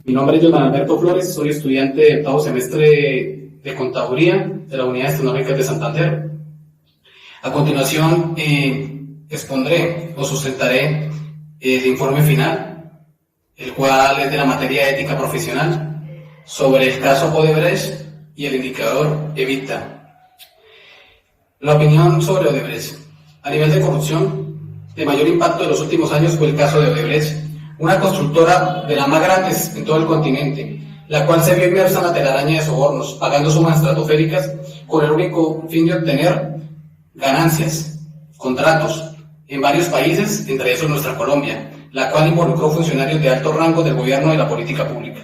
Mi nombre es Jonan Alberto Flores, soy estudiante de octavo semestre de Contaduría de la Unidades Tecnológicas de Santander. A continuación expondré o sustentaré el informe final, el cual es de la materia de ética profesional, sobre el caso Odebrecht y el indicador EBITDA. La opinión sobre Odebrecht. A nivel de corrupción, de mayor impacto de los últimos años fue el caso de Odebrecht, una constructora de las más grandes en todo el continente, la cual se vio inmersa en la telaraña de sobornos, pagando sumas estratosféricas con el único fin de obtener ganancias, contratos en varios países, entre esos nuestra Colombia, la cual involucró funcionarios de alto rango del gobierno y la política pública.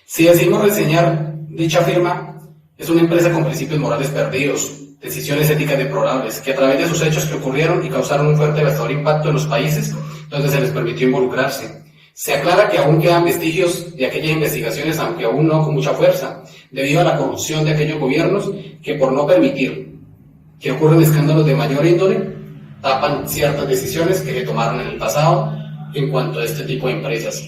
Si decidimos reseñar dicha firma, es una empresa con principios morales perdidos, decisiones éticas deplorables, que a través de sus hechos que ocurrieron y causaron un fuerte y devastador impacto en los países donde se les permitió involucrarse. Se aclara que aún quedan vestigios de aquellas investigaciones, aunque aún no con mucha fuerza, debido a la corrupción de aquellos gobiernos que, por no permitir que ocurran escándalos de mayor índole, tapan ciertas decisiones que se tomaron en el pasado en cuanto a este tipo de empresas.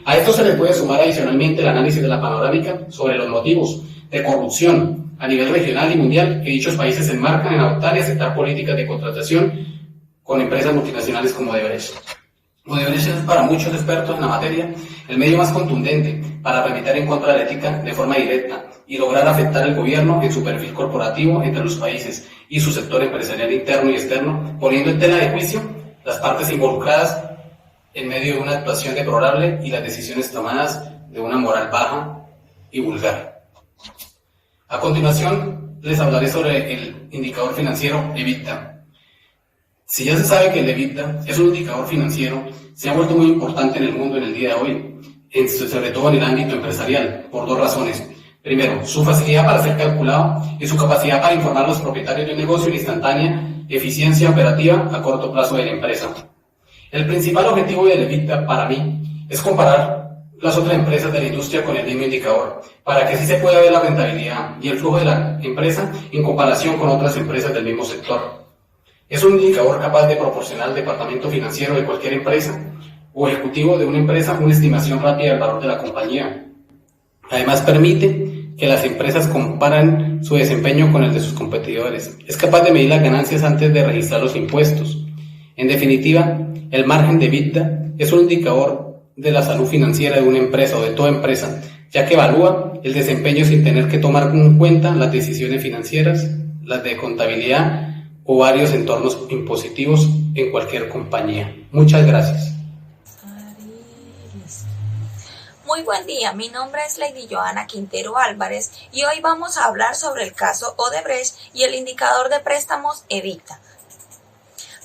A esto se le puede sumar adicionalmente el análisis de la panorámica sobre los motivos de corrupción a nivel regional y mundial que dichos países se enmarcan en adoptar y aceptar políticas de contratación con empresas multinacionales como Odebrecht. Odebrecht es para muchos expertos en la materia el medio más contundente para arremeter en contra de la ética de forma directa y lograr afectar al gobierno en su perfil corporativo entre los países y su sector empresarial interno y externo, poniendo en tela de juicio las partes involucradas en medio de una actuación deplorable y las decisiones tomadas de una moral baja y vulgar. A continuación, les hablaré sobre el indicador financiero EBITDA. Si ya se sabe que el EBITDA es un indicador financiero, se ha vuelto muy importante en el mundo en el día de hoy, sobre todo en el ámbito empresarial, por dos razones. Primero, su facilidad para ser calculado y su capacidad para informar a los propietarios de un negocio en instantánea eficiencia operativa a corto plazo de la empresa. El principal objetivo del EBITDA para mí es comparar las otras empresas de la industria con el mismo indicador, para que así se pueda ver la rentabilidad y el flujo de la empresa en comparación con otras empresas del mismo sector. Es un indicador capaz de proporcionar al departamento financiero de cualquier empresa o ejecutivo de una empresa una estimación rápida del valor de la compañía. Además, permite que las empresas comparan su desempeño con el de sus competidores. Es capaz de medir las ganancias antes de registrar los impuestos. En definitiva, el margen de EBITDA es un indicador de la salud financiera de una empresa o de toda empresa, ya que evalúa el desempeño sin tener que tomar en cuenta las decisiones financieras, las de contabilidad o varios entornos impositivos en cualquier compañía. Muchas gracias. Muy buen día, mi nombre es Lady Joana Quintero Álvarez y hoy vamos a hablar sobre el caso Odebrecht y el indicador de préstamos EBITDA.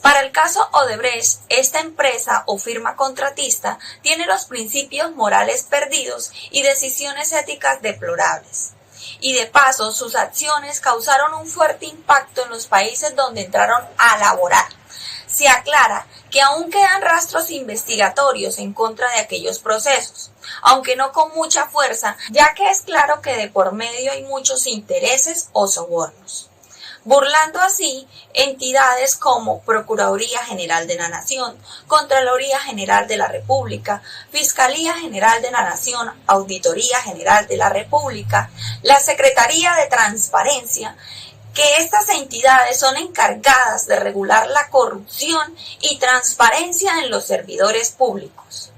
Para el caso Odebrecht, esta empresa o firma contratista tiene los principios morales perdidos y decisiones éticas deplorables. Y de paso, sus acciones causaron un fuerte impacto en los países donde entraron a laborar. Se aclara que aún quedan rastros investigatorios en contra de aquellos procesos, aunque no con mucha fuerza, ya que es claro que de por medio hay muchos intereses o sobornos, burlando así entidades como Procuraduría General de la Nación, Contraloría General de la República, Fiscalía General de la Nación, Auditoría General de la República, la Secretaría de Transparencia, que estas entidades son encargadas de regular la corrupción y transparencia en los servidores públicos.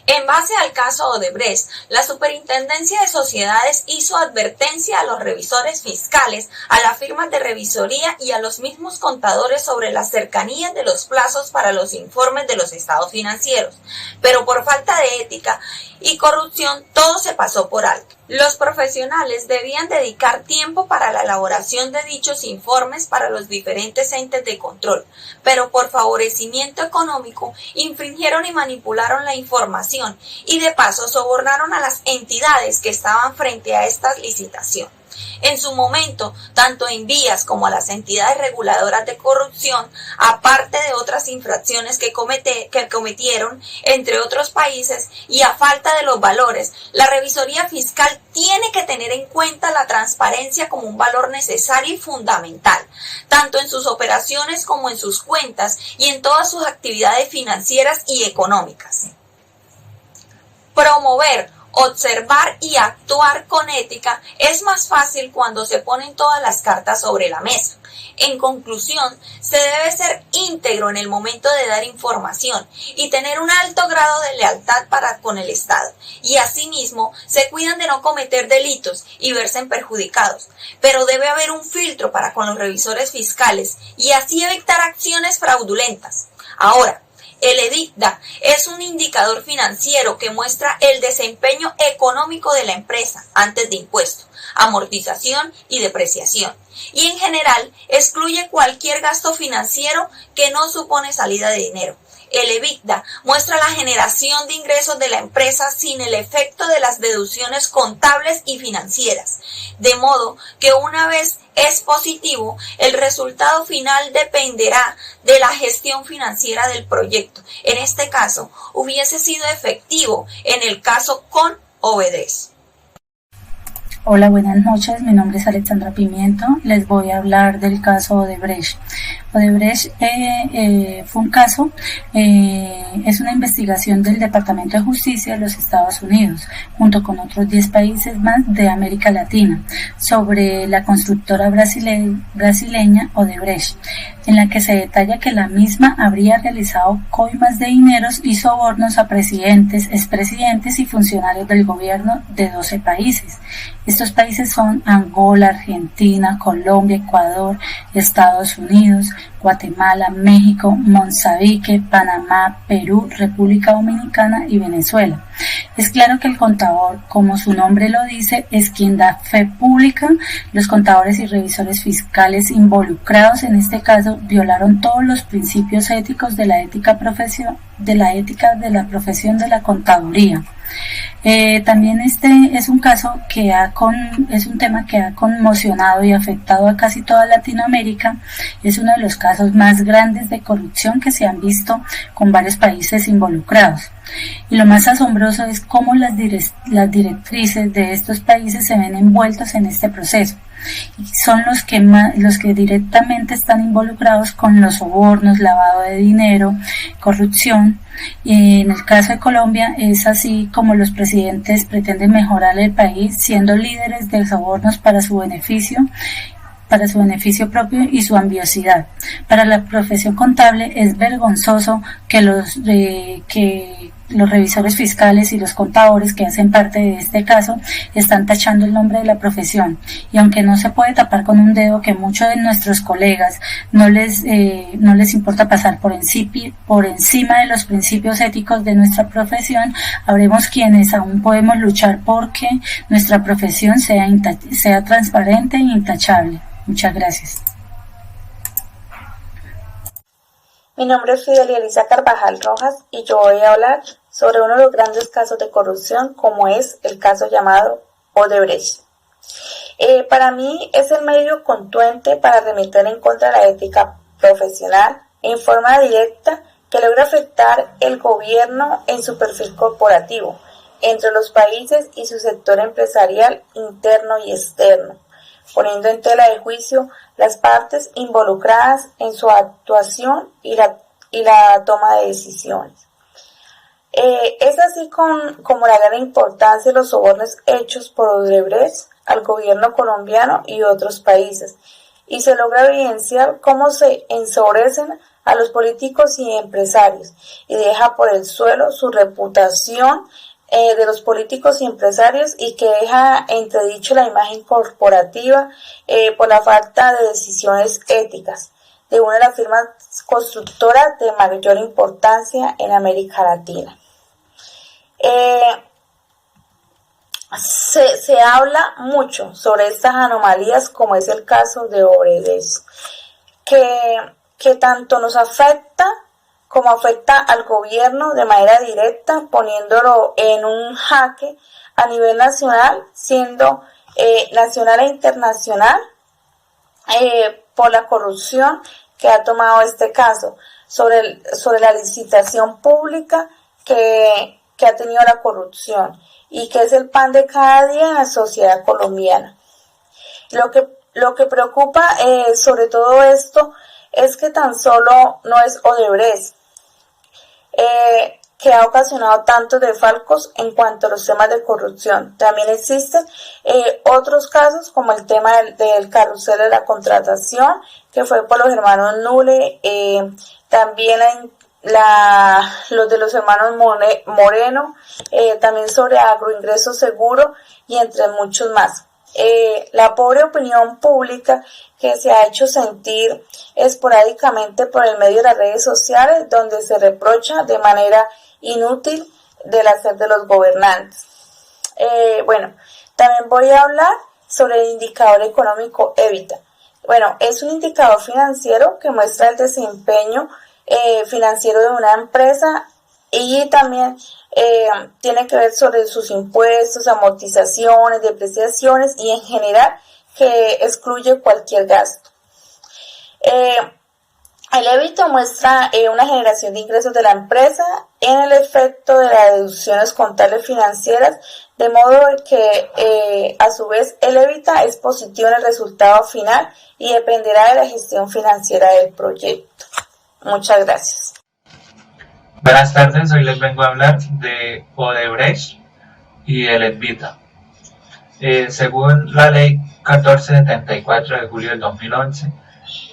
En base al caso Odebrecht, la Superintendencia de Sociedades hizo advertencia a los revisores fiscales, a las firmas de revisoría y a los mismos contadores sobre la cercanía de los plazos para los informes de los estados financieros, pero por falta de ética y corrupción todo se pasó por alto. Los profesionales debían dedicar tiempo para la elaboración de dichos informes para los diferentes entes de control, pero por favorecimiento económico infringieron y manipularon la información y de paso sobornaron a las entidades que estaban frente a esta licitación. En su momento, tanto en vías como a las entidades reguladoras de corrupción, aparte de otras infracciones que cometieron, entre otros países, y a falta de los valores, la revisoría fiscal tiene que tener en cuenta la transparencia como un valor necesario y fundamental, tanto en sus operaciones como en sus cuentas y en todas sus actividades financieras y económicas. Promover, observar y actuar con ética es más fácil cuando se ponen todas las cartas sobre la mesa. En conclusión, se debe ser íntegro en el momento de dar información y tener un alto grado de lealtad para con el Estado. Y asimismo, se cuidan de no cometer delitos y verse perjudicados. Pero debe haber un filtro para con los revisores fiscales y así evitar acciones fraudulentas. Ahora, el EBITDA es un indicador financiero que muestra el desempeño económico de la empresa antes de impuestos, amortización y depreciación. Y en general excluye cualquier gasto financiero que no supone salida de dinero. El EBITDA muestra la generación de ingresos de la empresa sin el efecto de las deducciones contables y financieras, de modo que una vez es positivo, el resultado final dependerá de la gestión financiera del proyecto. En este caso, hubiese sido efectivo en el caso con Odebrecht. Hola, buenas noches. Mi nombre es Alexandra Pimiento. Les voy a hablar del caso Odebrecht. Odebrecht fue un caso, es una investigación del Departamento de Justicia de los Estados Unidos, junto con otros 10 países más de América Latina, sobre la constructora brasileña Odebrecht, en la que se detalla que la misma habría realizado coimas de dineros y sobornos a presidentes, expresidentes y funcionarios del gobierno de 12 países. Estos países son Angola, Argentina, Colombia, Ecuador, Estados Unidos, Guatemala, México, Mozambique, Panamá, Perú, República Dominicana y Venezuela. Es claro que el contador, como su nombre lo dice, es quien da fe pública. Los contadores y revisores fiscales involucrados en este caso violaron todos los principios éticos de la ética de la profesión de la contaduría. También este es un caso que es un tema que ha conmocionado y afectado a casi toda Latinoamérica. Es uno de los casos más grandes de corrupción que se han visto con varios países involucrados. Y lo más asombroso es cómo las directrices de estos países se ven envueltos en este proceso. Y son los que directamente están involucrados con los sobornos, lavado de dinero, corrupción. Y en el caso de Colombia es así como los presidentes pretenden mejorar el país siendo líderes de sobornos para su beneficio propio y su ambiciosidad. Para la profesión contable es vergonzoso que los revisores fiscales y los contadores que hacen parte de este caso están tachando el nombre de la profesión. Y aunque no se puede tapar con un dedo que muchos de nuestros colegas no les importa pasar por encima de los principios éticos de nuestra profesión, habremos quienes aún podemos luchar porque nuestra profesión sea transparente e intachable. Muchas gracias. Mi nombre es Fidelia Elisa Carvajal Rojas y yo voy a hablar sobre uno de los grandes casos de corrupción como es el caso llamado Odebrecht. Para mí es el medio contundente para arremeter en contra de la ética profesional en forma directa que logra afectar el gobierno en su perfil corporativo entre los países y su sector empresarial interno y externo, poniendo en tela de juicio las partes involucradas en su actuación y la toma de decisiones. Es así como la gran importancia de los sobornos hechos por Odebrecht al gobierno colombiano y otros países, y se logra evidenciar cómo se ensobrecen a los políticos y empresarios y deja por el suelo su reputación de los políticos y empresarios y que deja entredicho la imagen corporativa por la falta de decisiones éticas de una de las firmas constructoras de mayor importancia en América Latina. Se habla mucho sobre estas anomalías como es el caso de Odebrecht, que tanto nos afecta como afecta al gobierno de manera directa, poniéndolo en un jaque a nivel nacional, siendo nacional e internacional, por la corrupción que ha tomado este caso, sobre la licitación pública que ha tenido la corrupción y que es el pan de cada día en la sociedad colombiana. Lo que preocupa sobre todo esto es que tan solo no es Odebrecht. que ha ocasionado tantos desfalcos en cuanto a los temas de corrupción. También existen otros casos como el tema del carrusel de la contratación, que fue por los hermanos Nule, también los de los hermanos Moreno, también sobre agroingreso seguro y entre muchos más. La pobre opinión pública que se ha hecho sentir esporádicamente por el medio de las redes sociales, donde se reprocha de manera inútil del hacer de los gobernantes. Bueno, también voy a hablar sobre el indicador económico EBITDA. Bueno, es un indicador financiero que muestra el desempeño financiero de una empresa y también tiene que ver sobre sus impuestos, amortizaciones, depreciaciones y en general que excluye cualquier gasto. El EBITDA muestra una generación de ingresos de la empresa en el efecto de las deducciones contables financieras, de modo que a su vez el EBITDA es positivo en el resultado final y dependerá de la gestión financiera del proyecto. Muchas gracias. Buenas tardes, hoy les vengo a hablar de Odebrecht y el EBITDA. Según la ley 1474 de julio del 2011,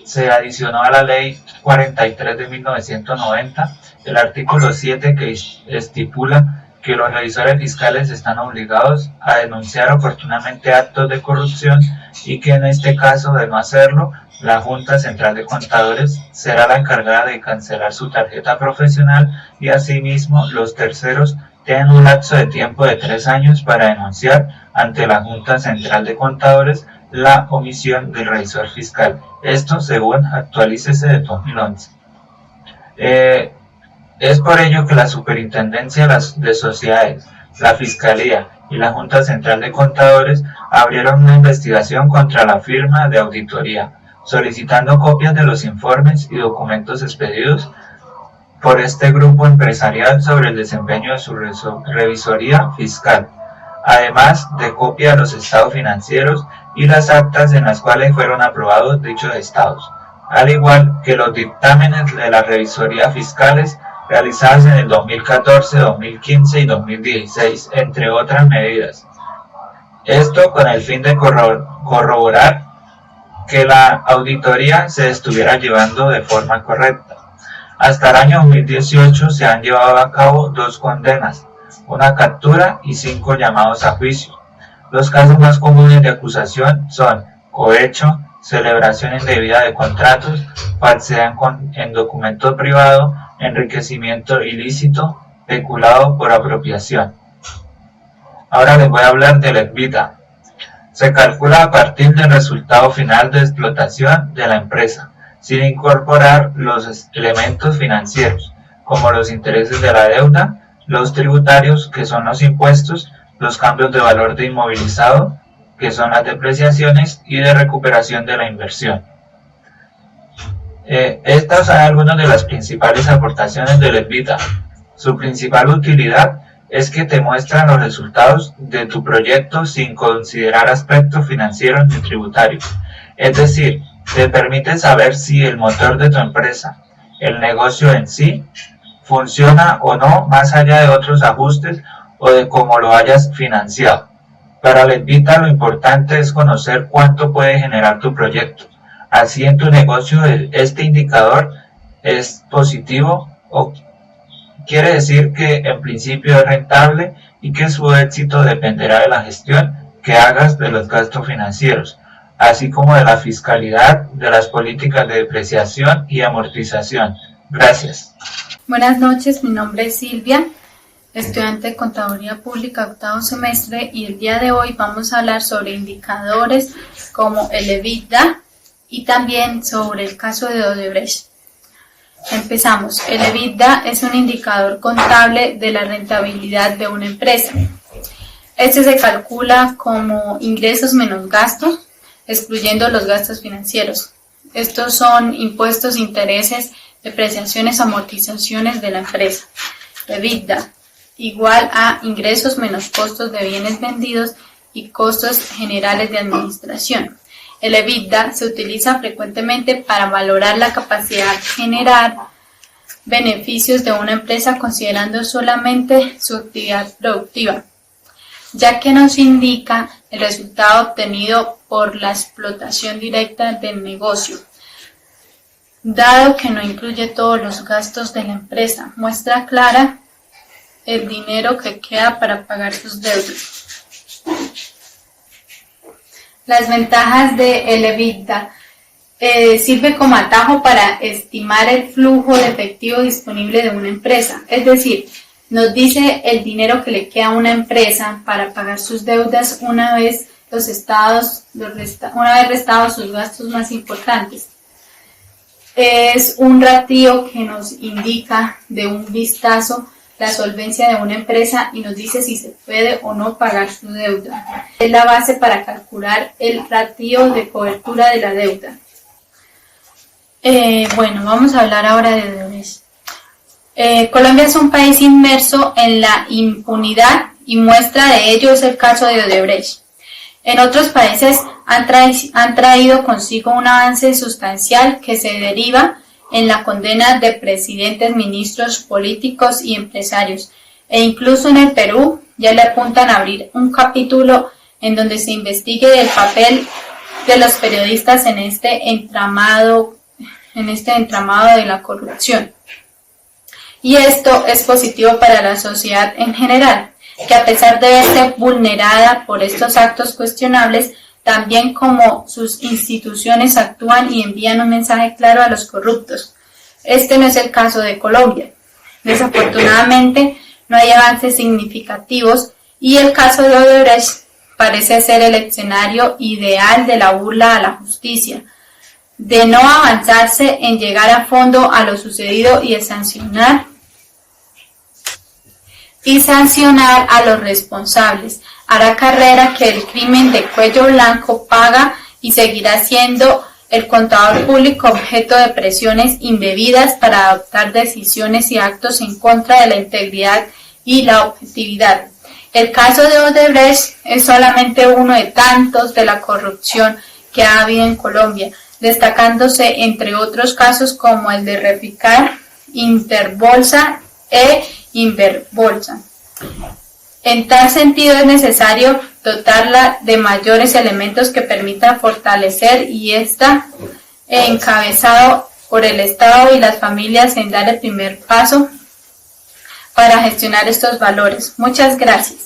se adicionó a la ley 43 de 1990 el artículo 7 que estipula que los revisores fiscales están obligados a denunciar oportunamente actos de corrupción y que en este caso, de no hacerlo, la Junta Central de Contadores será la encargada de cancelar su tarjeta profesional y asimismo los terceros tienen un lapso de tiempo de 3 años para denunciar ante la Junta Central de Contadores la omisión del revisor fiscal. Esto según Actualícese de 2011. Es por ello que la Superintendencia de Sociedades, la Fiscalía y la Junta Central de Contadores abrieron una investigación contra la firma de auditoría, solicitando copias de los informes y documentos expedidos por este grupo empresarial sobre el desempeño de su revisoría fiscal, además de copia de los estados financieros y las actas en las cuales fueron aprobados dichos estados, al igual que los dictámenes de la revisoría fiscales realizadas en el 2014, 2015 y 2016, entre otras medidas. Esto con el fin de corroborar que la auditoría se estuviera llevando de forma correcta. Hasta el año 2018 se han llevado a cabo 2 condenas, una captura y 5 llamados a juicio. Los casos más comunes de acusación son cohecho, celebración indebida de contratos, falsedad en documento privado, enriquecimiento ilícito, peculado por apropiación. Ahora les voy a hablar del EBITDA. Se calcula a partir del resultado final de explotación de la empresa, sin incorporar los elementos financieros, como los intereses de la deuda, los tributarios, que son los impuestos, los cambios de valor de inmovilizado, que son las depreciaciones, y de recuperación de la inversión. Estas son algunas de las principales aportaciones del EBITDA. Su principal utilidad es que te muestran los resultados de tu proyecto sin considerar aspectos financieros ni tributarios. Es decir, te permite saber si el motor de tu empresa, el negocio en sí, funciona o no más allá de otros ajustes o de cómo lo hayas financiado. Para el EBITDA lo importante es conocer cuánto puede generar tu proyecto. Así en tu negocio este indicador es positivo o quiere decir que en principio es rentable y que su éxito dependerá de la gestión que hagas de los gastos financieros, así como de la fiscalidad, de las políticas de depreciación y amortización. Gracias. Buenas noches, mi nombre es Silvia, estudiante de Contaduría Pública 8º semestre, y el día de hoy vamos a hablar sobre indicadores como el EBITDA y también sobre el caso de Odebrecht. Empezamos. El EBITDA es un indicador contable de la rentabilidad de una empresa. Este se calcula como ingresos menos gastos, excluyendo los gastos financieros. Estos son impuestos, intereses, depreciaciones, amortizaciones de la empresa. EBITDA igual a ingresos menos costos de bienes vendidos y costos generales de administración. El EBITDA se utiliza frecuentemente para valorar la capacidad beneficios de una empresa considerando solamente su actividad productiva, ya que nos indica el resultado obtenido por la explotación directa del negocio, dado que no incluye todos los gastos de la empresa. Muestra clara el dinero que queda para pagar sus deudas. Las ventajas de el EBITDA. Sirve como atajo para estimar el flujo de efectivo disponible de una empresa, es decir, nos dice el dinero que le queda a una empresa para pagar sus deudas una vez restados sus gastos más importantes. Es un ratio que nos indica de un vistazo la solvencia de una empresa y nos dice si se puede o no pagar su deuda. Es la base para calcular el ratio de cobertura de la deuda. Bueno, vamos a hablar ahora de Odebrecht. Colombia es un país inmerso en la impunidad y muestra de ello es el caso de Odebrecht. En otros países han traído consigo un avance sustancial que se deriva en la condena de presidentes, ministros, políticos y empresarios. E incluso en el Perú ya le apuntan a abrir un capítulo en donde se investigue el papel de los periodistas en este entramado de la corrupción. Y esto es positivo para la sociedad en general, que a pesar de verse vulnerada por estos actos cuestionables, también como sus instituciones actúan y envían un mensaje claro a los corruptos. Este no es el caso de Colombia. Desafortunadamente, no hay avances significativos y el caso de Odebrecht parece ser el escenario ideal de la burla a la justicia, de no avanzarse en llegar a fondo a lo sucedido y sancionar a los responsables. Hará carrera que el crimen de cuello blanco paga y seguirá siendo el contador público objeto de presiones indebidas para adoptar decisiones y actos en contra de la integridad y la objetividad. El caso de Odebrecht es solamente uno de tantos de la corrupción que ha habido en Colombia, destacándose entre otros casos como el de Reficar, Interbolsa e Inverbolsa. En tal sentido es necesario dotarla de mayores elementos que permitan fortalecer y está encabezado por el Estado y las familias en dar el primer paso para gestionar estos valores. Muchas gracias.